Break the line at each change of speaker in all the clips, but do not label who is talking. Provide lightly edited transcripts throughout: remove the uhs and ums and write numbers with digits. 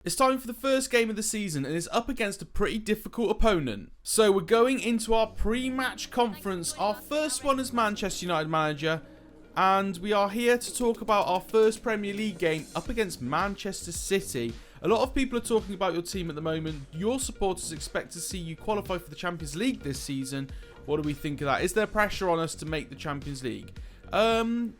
It's time for the first game of the season and it's up against a pretty difficult opponent. So we're going into our pre-match conference, our first one as Manchester United manager, and we are here to talk about our first Premier League game up against Manchester City. A lot of people are talking about your team at the moment. Your supporters expect to see you qualify for the Champions League this season. What do we think of that? Is there pressure on us to make the Champions League? I'm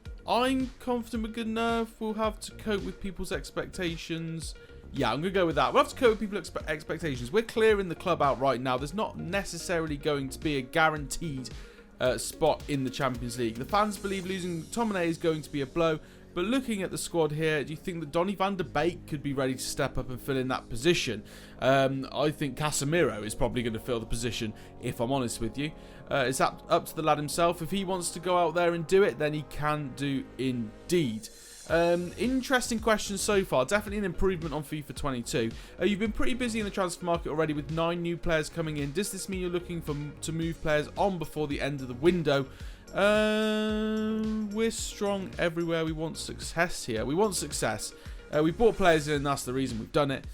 confident we're good enough. We'll have to cope with people's expectations. Yeah, I'm going to go with that. We'll have to cope with people's expectations. We're clearing the club out right now. There's not necessarily going to be a guaranteed spot in the Champions League. The fans believe losing McTominay is going to be a blow. But looking at the squad here, do you think that Donny van de Beek could be ready to step up and fill in that position? I think Casemiro is probably going to fill the position, if I'm honest with you. It's up to the lad himself. If he wants to go out there and do it, then he can do indeed. Interesting questions so far. Definitely an improvement on FIFA 22. You've been pretty busy in the transfer market already with 9 new players coming in. Does this mean you're looking to move players on before the end of the window? We're strong everywhere. We want success here. We want success. We brought players in and that's the reason we've done it.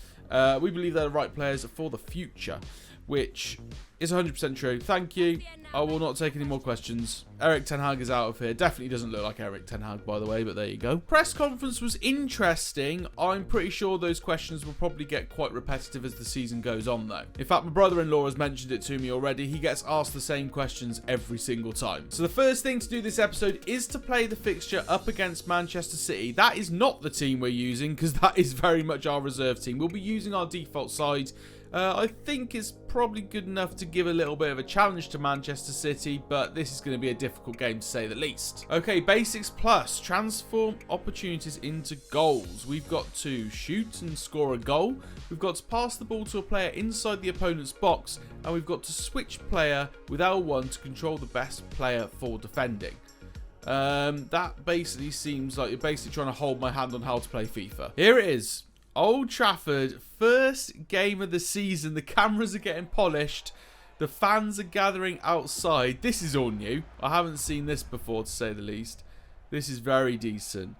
We believe they're the right players for the future, which is 100% true. Thank you. I will not take any more questions. Erik Ten Hag is out of here. Definitely doesn't look like Erik Ten Hag, by the way, but there you go. Press conference was interesting. I'm pretty sure those questions will probably get quite repetitive as the season goes on, though. In fact, my brother-in-law has mentioned it to me already. He gets asked the same questions every single time. So the first thing to do this episode is to play the fixture up against Manchester City. That is not the team we're using because that is very much our reserve team. We'll be using our default side. I think it's probably good enough to give a little bit of a challenge to Manchester City, but this is going to be a difficult game to say the least. Okay, Basics Plus. Transform opportunities into goals. We've got to shoot and score a goal. We've got to pass the ball to a player inside the opponent's box. And we've got to switch player with L1 to control the best player for defending. That basically seems like you're basically trying to hold my hand on how to play FIFA. Here it is. Old Trafford, first game of the season. The cameras are getting polished. The fans are gathering outside. This is all new. I haven't seen this before, to say the least. This is very decent.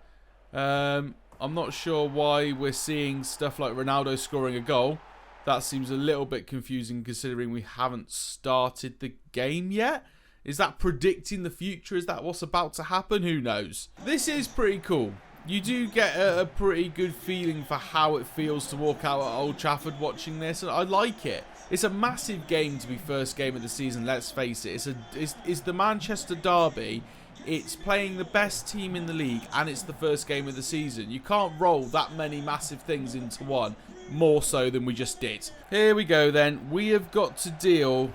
I'm not sure why we're seeing stuff like Ronaldo scoring a goal. That seems a little bit confusing considering we haven't started the game yet. Is that predicting the future? Is that what's about to happen? Who knows? This is pretty cool. You do get a pretty good feeling for how it feels to walk out at Old Trafford watching this, and I like it. It's a massive game to be first game of the season, let's face it. It's the Manchester derby. It's playing the best team in the league, and it's the first game of the season. You can't roll that many massive things into one, more so than we just did. Here we go then. We have got to deal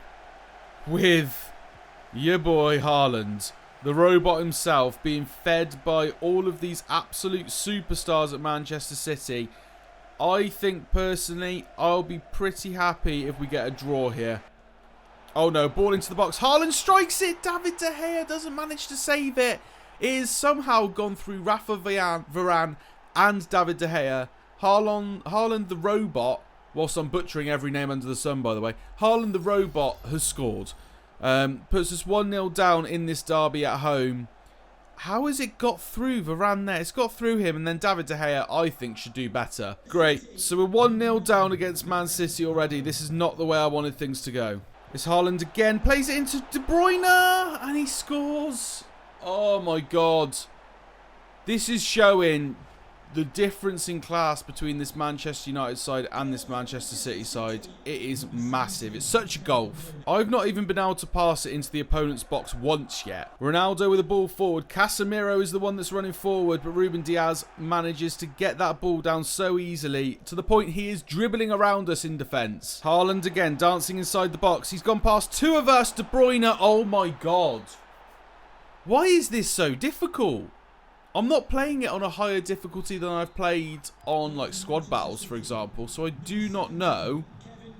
with your boy Haaland. The robot himself being fed by all of these absolute superstars at Manchester City. I think personally I'll be pretty happy if we get a draw here. Oh no, ball into the box. Haaland strikes it. David De Gea doesn't manage to save it. It has somehow gone through Rafa Varane and David De Gea. Haaland the robot, whilst I'm butchering every name under the sun by the way. Haaland the robot has scored. Puts us 1-0 down in this derby at home. How has it got through Varane there? It's got through him, and then David De Gea, I think, should do better. Great. So we're 1-0 down against Man City already. This is not the way I wanted things to go. It's Haaland again. Plays it into De Bruyne, and he scores. Oh, my God. This is showing the difference in class between this Manchester United side and this Manchester City side. It is massive. It's such a gulf. I've not even been able to pass it into the opponent's box once yet. Ronaldo with the ball forward. Casemiro is the one that's running forward, but Ruben Diaz manages to get that ball down so easily to the point he is dribbling around us in defence. Haaland again dancing inside the box. He's gone past 2 of us. De Bruyne. Oh my God. Why is this so difficult? I'm not playing it on a higher difficulty than I've played on like squad battles, for example, so I do not know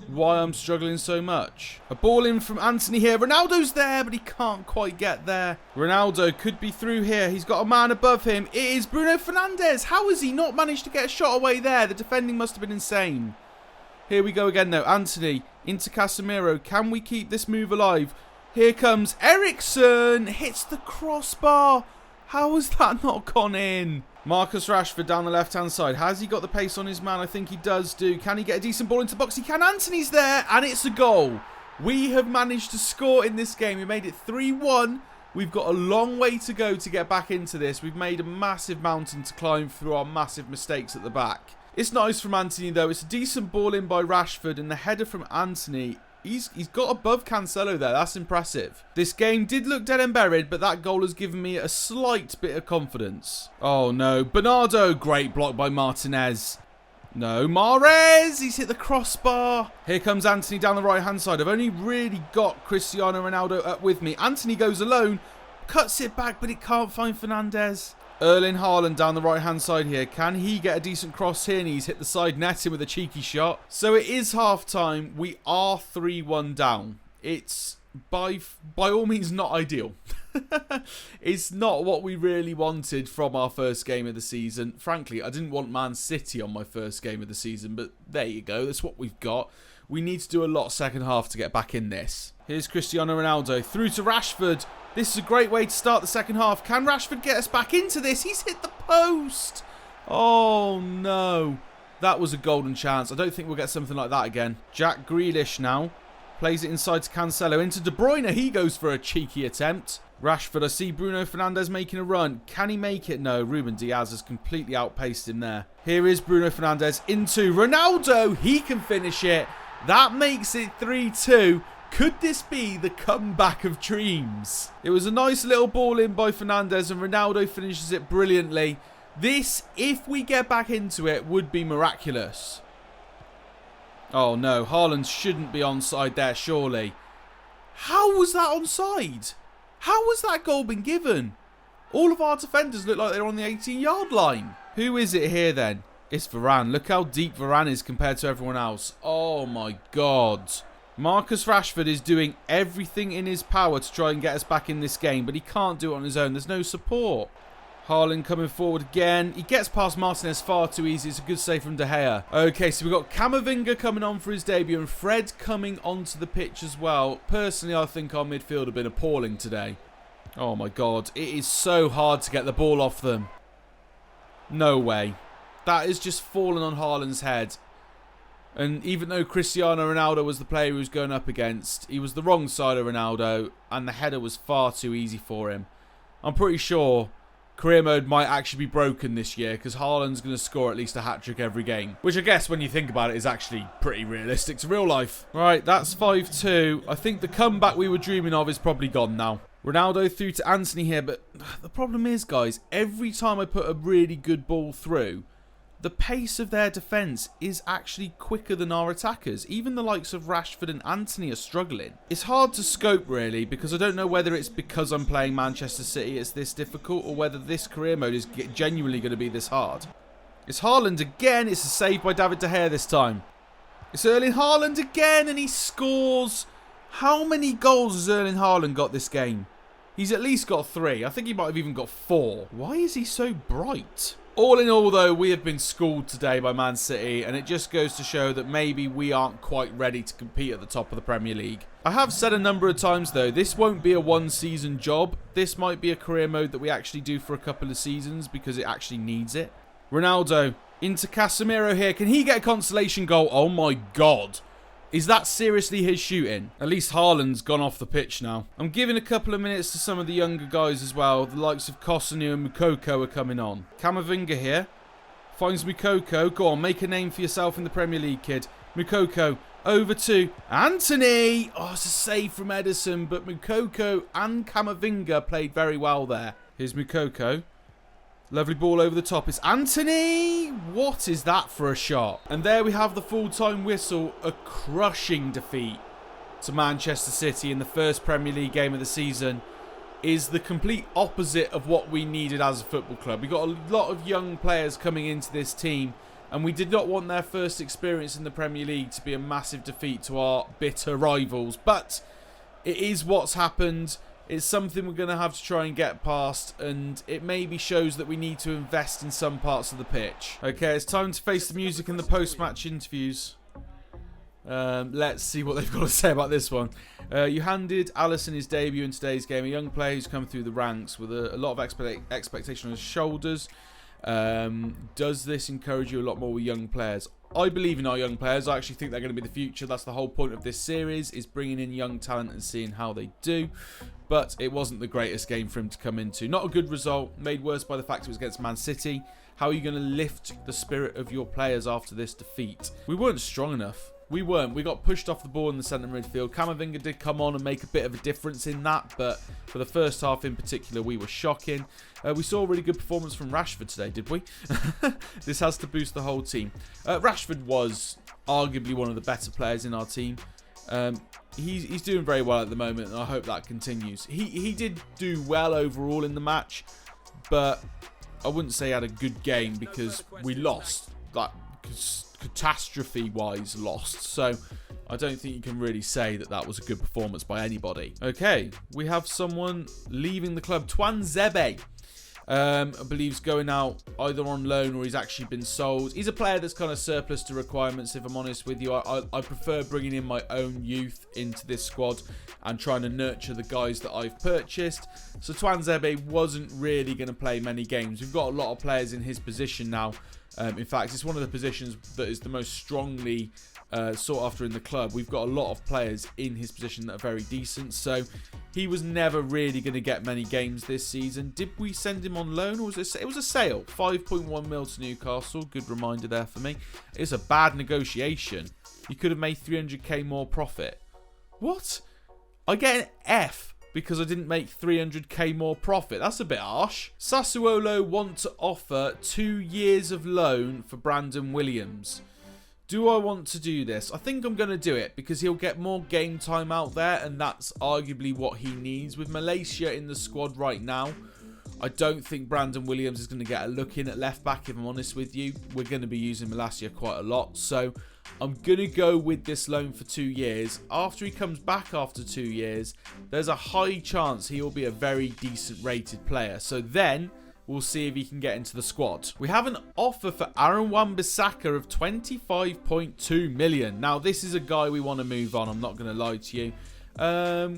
why I'm struggling so much. A ball in from Anthony here. Ronaldo's there, but he can't quite get there. Ronaldo could be through here. He's got a man above him. It is Bruno Fernandes. How has he not managed to get a shot away there? The defending must have been insane. Here we go again, though. Anthony into Casemiro. Can we keep this move alive? Here comes Eriksen. Hits the crossbar. How has that not gone in? Marcus Rashford down the left-hand side. Has he got the pace on his man? I think he does do. Can he get a decent ball into the box? He can. Anthony's there, and it's a goal. We have managed to score in this game. We made it 3-1. We've got a long way to go to get back into this. We've made a massive mountain to climb through our massive mistakes at the back. It's nice from Anthony, though. It's a decent ball in by Rashford, and the header from Anthony, he's got above Cancelo there. That's impressive. This game did look dead and buried, but that goal has given me a slight bit of confidence. Oh, no. Bernardo. Great block by Martinez. No, Mahrez, he's hit the crossbar. Here comes Anthony down the right-hand side. I've only really got Cristiano Ronaldo up with me. Anthony goes alone, cuts it back, but it can't find Fernandes. Erling Haaland down the right-hand side here. Can he get a decent cross here? And he's hit the side netting with a cheeky shot. So it is half-time. We are 3-1 down. It's by all means not ideal. It's not what we really wanted from our first game of the season. Frankly, I didn't want Man City on my first game of the season, but there you go. That's what we've got. We need to do a lot second half to get back in this. Here's Cristiano Ronaldo through to Rashford. This is a great way to start the second half. Can Rashford get us back into this? He's hit the post. Oh, no. That was a golden chance. I don't think we'll get something like that again. Jack Grealish now. Plays it inside to Cancelo. Into De Bruyne. He goes for a cheeky attempt. Rashford, I see Bruno Fernandes making a run. Can he make it? No, Ruben Diaz has completely outpaced him there. Here is Bruno Fernandes into Ronaldo. He can finish it. That makes it 3-2. Could this be the comeback of dreams? It was a nice little ball in by Fernandes and Ronaldo finishes it brilliantly. This, if we get back into it, would be miraculous. Oh no, Haaland shouldn't be onside there, surely. How was that onside? How has that goal been given? All of our defenders look like they're on the 18-yard line. Who is it here then? It's Varane. Look how deep Varane is compared to everyone else. Oh my God. Marcus Rashford is doing everything in his power to try and get us back in this game, but he can't do it on his own. There's no support. Haaland coming forward again. He gets past Martinez far too easy. It's a good save from De Gea. Okay, so we've got Camavinga coming on for his debut and Fred coming onto the pitch as well. Personally, I think our midfield have been appalling today. Oh my God. It is so hard to get the ball off them. No way. That is just fallen on Haaland's head. And even though Cristiano Ronaldo was the player he was going up against, he was the wrong side of Ronaldo and the header was far too easy for him. I'm pretty sure career mode might actually be broken this year because Haaland's going to score at least a hat-trick every game. Which I guess when you think about it is actually pretty realistic to real life. Right, that's 5-2. I think the comeback we were dreaming of is probably gone now. Ronaldo through to Anthony here, but the problem is, guys, every time I put a really good ball through, the pace of their defence is actually quicker than our attackers. Even the likes of Rashford and Anthony are struggling. It's hard to scope, really, because I don't know whether it's because I'm playing Manchester City it's this difficult or whether this career mode is genuinely going to be this hard. It's Haaland again. It's a save by David De Gea this time. It's Erling Haaland again, and he scores. How many goals has Erling Haaland got this game? He's at least got 3. I think he might have even got 4. Why is he so bright? All in all, though, we have been schooled today by Man City, and it just goes to show that maybe we aren't quite ready to compete at the top of the Premier League. I have said a number of times, though, this won't be a one-season job. This might be a career mode that we actually do for a couple of seasons because it actually needs it. Ronaldo into Casemiro here. Can he get a consolation goal? Oh, my God. Is that seriously his shooting? At least Haaland's gone off the pitch now. I'm giving a couple of minutes to some of the younger guys as well. The likes of Kosunu and Moukoko are coming on. Camavinga here. Finds Moukoko. Go on, make a name for yourself in the Premier League, kid. Moukoko over to Anthony. Oh, it's a save from Ederson, but Moukoko and Camavinga played very well there. Here's Moukoko. Lovely ball over the top. It's Anthony. What is that for a shot? And there we have the full-time whistle. A crushing defeat to Manchester City in the first Premier League game of the season is the complete opposite of what we needed as a football club. We got a lot of young players coming into this team and we did not want their first experience in the Premier League to be a massive defeat to our bitter rivals. But it is what's happened. It's something we're going to have to try and get past, and it maybe shows that we need to invest in some parts of the pitch. Okay, it's time to face the music in the post-match interviews. Let's see what they've got to say about this one. You handed Alisson his debut in today's game, a young player who's come through the ranks with a lot of expectation on his shoulders. Does this encourage you a lot more with young players? I believe in our young players. I actually think they're going to be the future. That's the whole point of this series, is bringing in young talent and seeing how they do. But it wasn't the greatest game for him to come into. Not a good result, made worse by the fact it was against Man City. How are you going to lift the spirit of your players after this defeat? We weren't strong enough. We weren't. We got pushed off the ball in the centre midfield. Camavinga did come on and make a bit of a difference in that, but for the first half in particular, we were shocking. We saw a really good performance from Rashford today, did we? This has to boost the whole team. Rashford was arguably one of the better players in our team. He's doing very well at the moment, and I hope that continues. He did do well overall in the match, but I wouldn't say he had a good game because we lost. Like, catastrophe-wise lost. So I don't think you can really say that that was a good performance by anybody. Okay, we have someone leaving the club. Tuanzebe, I believe, is going out either on loan or he's actually been sold. He's a player that's kind of surplus to requirements, if I'm honest with you. I prefer bringing in my own youth into this squad and trying to nurture the guys that I've purchased. So Tuanzebe wasn't really going to play many games. We've got a lot of players in his position now. In fact, it's one of the positions that is the most strongly sought after in the club. We've got a lot of players in his position that are very decent. So he was never really going to get many games this season. Did we send him on loan, or was it was a sale? 5.1 mil to Newcastle. Good reminder there for me. It's a bad negotiation. You could have made 300k more profit. What? I get an F because I didn't make 300k more profit. That's a bit harsh. Sassuolo want to offer 2 years of loan for Brandon Williams. Do I want to do this? I think I'm going to do it because he'll get more game time out there, and that's arguably what he needs. With Malaysia in the squad right now, I don't think Brandon Williams is going to get a look in at left back, if I'm honest with you. We're going to be using Malaysia quite a lot, so I'm going to go with this loan for 2 years. After he comes back after 2 years, there's a high chance he will be a very decent rated player. So then we'll see if he can get into the squad. We have an offer for Aaron Wan-Bissaka of 25.2 million. Now, this is a guy we want to move on. I'm not going to lie to you.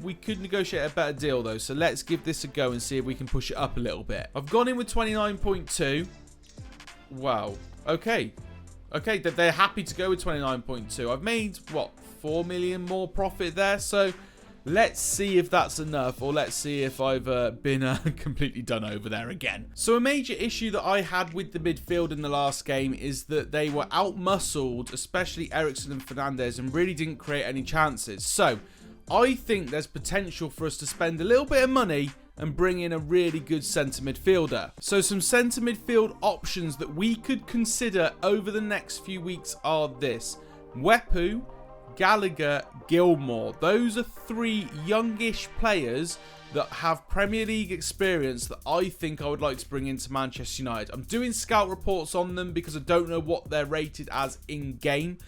We could negotiate a better deal though, so let's give this a go and see if we can push it up a little bit. I've gone in with 29.2. Wow. Okay, they're happy to go with 29.2. I've made, what, 4 million more profit there, so let's see if that's enough, or let's see if I've been completely done over there again. So a major issue that I had with the midfield in the last game is that they were out-muscled, especially Eriksen and Fernandes, and really didn't create any chances. So I think there's potential for us to spend a little bit of money and bring in a really good centre midfielder. So some centre midfield options that we could consider over the next few weeks are this: Wepu, Gallagher, Gilmore. Those are 3 youngish players that have Premier League experience that I think I would like to bring into Manchester United. I'm doing scout reports on them because I don't know what they're rated as in-game,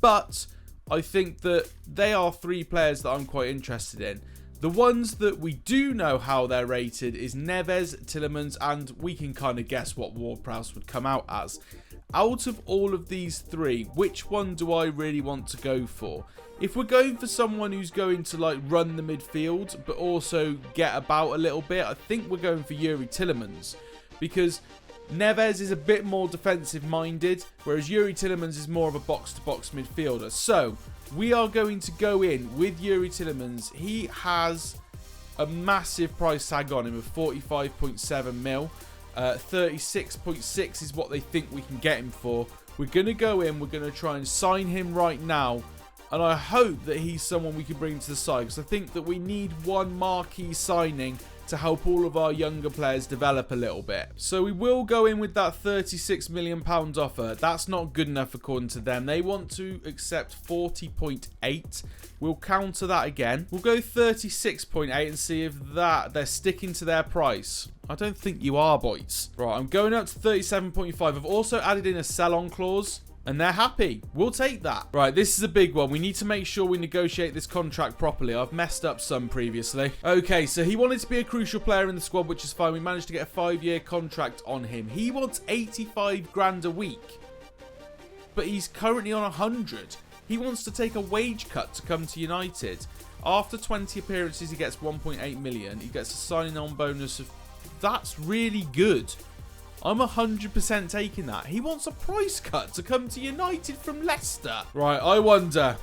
but I think that they are 3 players that I'm quite interested in. The ones that we do know how they're rated is Neves, Tielemans, and we can kind of guess what Ward-Prowse would come out as. Out of all of these 3, which one do I really want to go for? If we're going for someone who's going to like run the midfield but also get about a little bit, I think we're going for Yuri Tielemans, because Neves is a bit more defensive minded, whereas Yuri Tielemans is more of a box-to-box midfielder. So we are going to go in with Yuri Tielemans. He has a massive price tag on him of 45.7 mil. 36.6 is what they think we can get him for. We're going to go in, we're going to try and sign him right now, and I hope that he's someone we can bring to the side, because I think that we need one marquee signing to help all of our younger players develop a little bit. So we will go in with that £36 million offer. That's not good enough according to them. They want to accept 40.8. We'll counter that again. We'll go 36.8 and see if they're sticking to their price. I don't think you are, boys. Right, I'm going up to 37.5. I've also added in a sell-on clause, and they're happy. We'll take that. Right, this is a big one. We need to make sure we negotiate this contract properly. I've messed up some previously. Okay, so he wanted to be a crucial player in the squad, which is fine. We managed to get a 5-year contract on him. He wants 85 grand a week, but he's currently on 100. He wants to take a wage cut to come to United. After 20 appearances, he gets 1.8 million. He gets a signing on bonus of... That's really good. I'm 100% taking that. He wants a price cut to come to United from Leicester. Right, I wonder,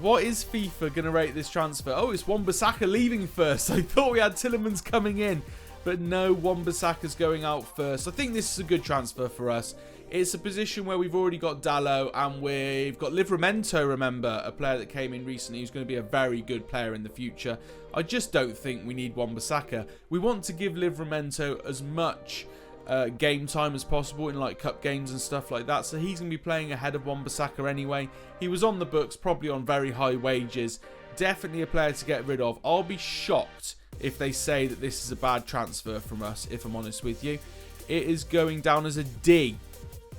what is FIFA going to rate this transfer? Oh, it's Wan-Bissaka leaving first. I thought we had Tielemans coming in, but no, Wan-Bissaka's going out first. I think this is a good transfer for us. It's a position where we've already got Dalot and we've got Livramento, remember, a player that came in recently who's going to be a very good player in the future. I just don't think we need Wan-Bissaka. We want to give Livramento as much game time as possible in like cup games and stuff like that, so he's going to be playing ahead of Wan-Bissaka anyway. He was on the books, probably on very high wages. Definitely a player to get rid of. I'll be shocked if they say that this is a bad transfer from us, if I'm honest with you. It is going down as a D.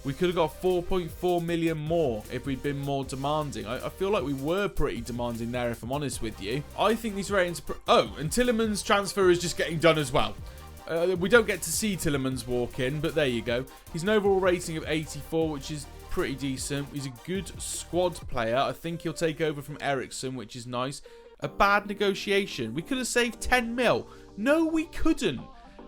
We could have got 4.4 million more if we'd been more demanding. I feel like we were pretty demanding there, if I'm honest with you. I think these ratings... Oh, and Tielemans' transfer is just getting done as well. We don't get to see Tielemans walk in, but there you go. He's an overall rating of 84, which is pretty decent. He's a good squad player. I think he'll take over from Eriksen, which is nice. A bad negotiation. We could have saved 10 mil. No, we couldn't.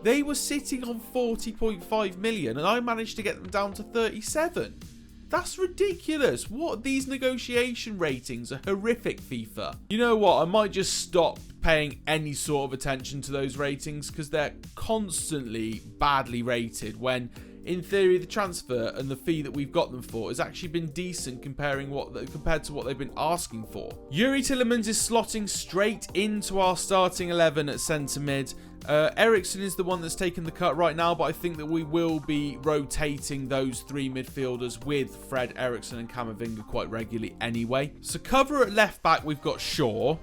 They were sitting on 40.5 million, and I managed to get them down to 37. That's ridiculous. What? These negotiation ratings are horrific, FIFA. You know what? I might just stop paying any sort of attention to those ratings because they're constantly badly rated when, in theory, the transfer and the fee that we've got them for has actually been decent compared to what they've been asking for. Youri Tielemans is slotting straight into our starting 11 at centre mid. Eriksen is the one that's taken the cut right now, but I think that we will be rotating those three midfielders with Fred, Eriksen and Camavinga quite regularly anyway. So cover at left back, we've got Shaw.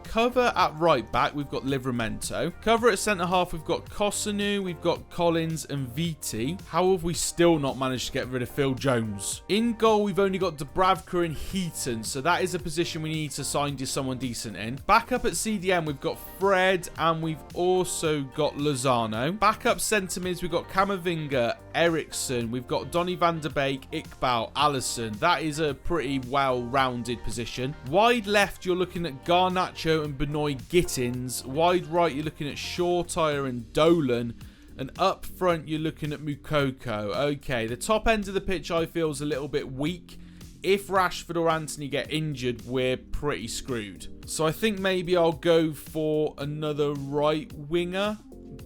Cover at right back, we've got Livramento. Cover at centre half, we've got Kosunu, we've got Collins and Viti. How have we still not managed to get rid of Phil Jones? In goal, we've only got Dubravka and Heaton, so that is a position we need to sign someone decent in. Back up at CDM, we've got Fred and we've also got Lozano. Back up centre mids, we've got Camavinga, Eriksen, we've got Donny van der Beek, Iqbal, Alisson. That is a pretty well-rounded position. Wide left, you're looking at Garnacho and Benoit Gittins. Wide right, you're looking at Shortire and Dolan. And up front, you're looking at Mukoko. Okay, the top end of the pitch, I feel, is a little bit weak. If Rashford or Antony get injured, we're pretty screwed. So I think maybe I'll go for another right winger.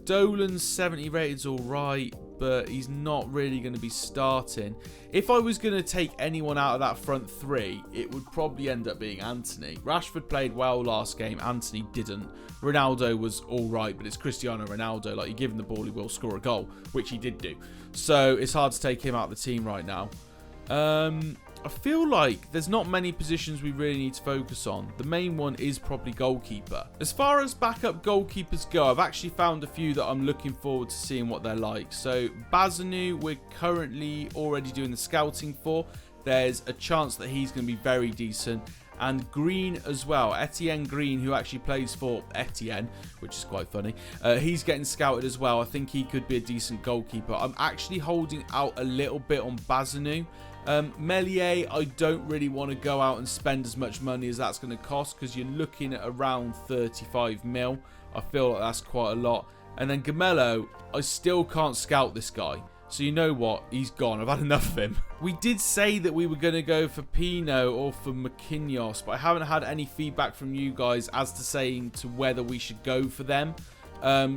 Dolan's 70 rated's all right, but he's not really going to be starting. If I was going to take anyone out of that front three, it would probably end up being Antony. Rashford played well last game. Antony didn't. Ronaldo was all right, but it's Cristiano Ronaldo. Like, you give him the ball, he will score a goal, which he did do. So it's hard to take him out of the team right now. I feel like there's not many positions we really need to focus on. The main one is probably goalkeeper. As far as backup goalkeepers go, I've actually found a few that I'm looking forward to seeing what they're like. So Bazanu, we're currently already doing the scouting for. There's a chance that he's going to be very decent. And Green as well. Etienne Green, who actually plays for Etienne, which is quite funny. He's getting scouted as well. I think he could be a decent goalkeeper. I'm actually holding out a little bit on Bazanu. Meslier, I don't really want to go out and spend as much money as that's going to cost because you're looking at around 35 mil. I feel like that's quite a lot. And then Gamello, I still can't scout this guy. So you know what? He's gone. I've had enough of him. We did say that we were going to go for Pino or for Marquinhos, but I haven't had any feedback from you guys as to saying to whether we should go for them.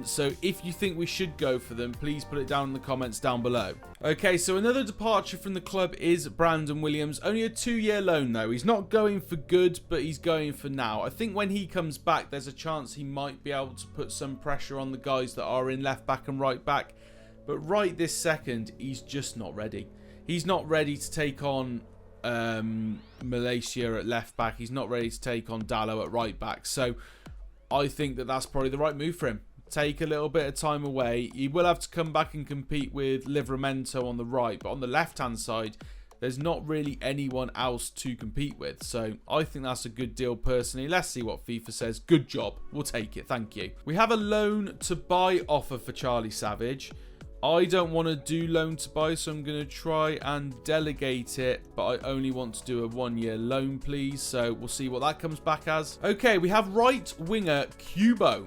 So if you think we should go for them, please put it down in the comments down below. Okay, so another departure from the club is Brandon Williams. Only a 2-year loan though. He's not going for good, but he's going for now. I think when he comes back, there's a chance he might be able to put some pressure on the guys that are in left back and right back. But right this second, he's just not ready. He's not ready to take on Malaysia at left back. He's not ready to take on Dalot at right back. So I think that that's probably the right move for him. Take a little bit of time away. He will have to come back and compete with Livramento on the right. But on the left-hand side, there's not really anyone else to compete with. So I think that's a good deal personally. Let's see what FIFA says. Good job. We'll take it. Thank you. We have a loan to buy offer for Charlie Savage. I don't want to do loan to buy, so I'm going to try and delegate it, but I only want to do a 1-year loan, please. So we'll see what that comes back as. Okay, we have right winger Kubo.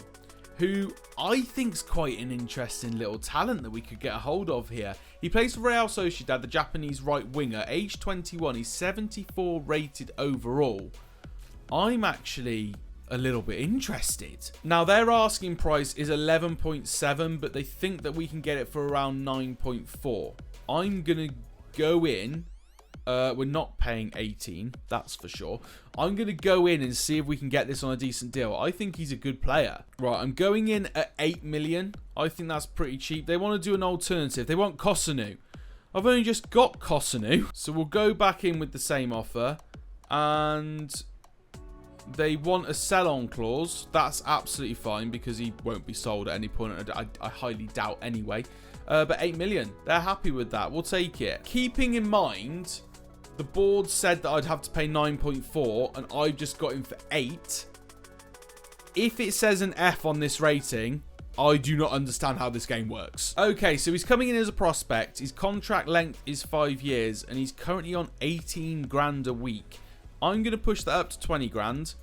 who I think's quite an interesting little talent that we could get a hold of here. He plays for Real Sociedad, the Japanese right winger, age 21. He's 74 rated overall. I'm actually a little bit interested. Now, their asking price is 11.7, but they think that we can get it for around 9.4. I'm going to go in. We're not paying 18, that's for sure. I'm going to go in and see if we can get this on a decent deal. I think he's a good player. Right, I'm going in at 8 million. I think that's pretty cheap. They want to do an alternative. They want Kosunu. I've only just got Kosunu. So we'll go back in with the same offer. And they want a sell-on clause. That's absolutely fine because he won't be sold at any point. I highly doubt anyway. But 8 million. They're happy with that. We'll take it. Keeping in mind, the board said that I'd have to pay 9.4 and I've just got him for 8. If it says an F on this rating, I do not understand how this game works. Okay, so he's coming in as a prospect. His contract length is 5 years and he's currently on 18 grand a week. I'm going to push that up to 20 grand.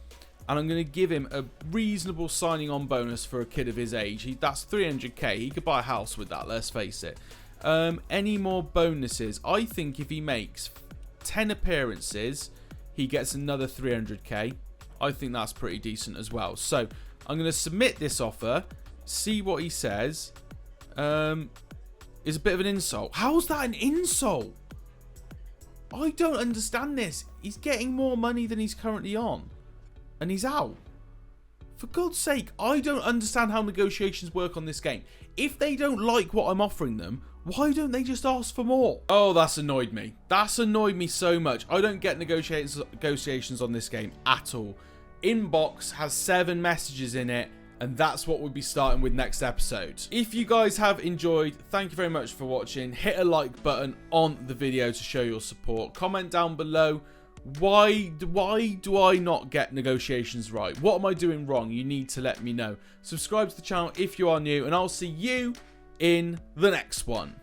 And I'm going to give him a reasonable signing on bonus for a kid of his age. That's 300k. He could buy a house with that, let's face it. Any more bonuses? I think if he makes 10 appearances, he gets another 300k. I think that's pretty decent as well. So I'm going to submit this offer, see what he says. It's a bit of an insult. How's that an insult? I don't understand this. He's getting more money than he's currently on. And he's out. For God's sake, I don't understand how negotiations work on this game. If they don't like what I'm offering them, why don't they just ask for more? Oh, that's annoyed me. That's annoyed me so much. I don't get negotiations on this game at all. Inbox has 7 messages in it, and that's what we'll be starting with next episode. If you guys have enjoyed, thank you very much for watching. Hit a like button on the video to show your support. Comment down below. Why do I not get negotiations right? What am I doing wrong? You need to let me know. Subscribe to the channel if you are new, and I'll see you in the next one.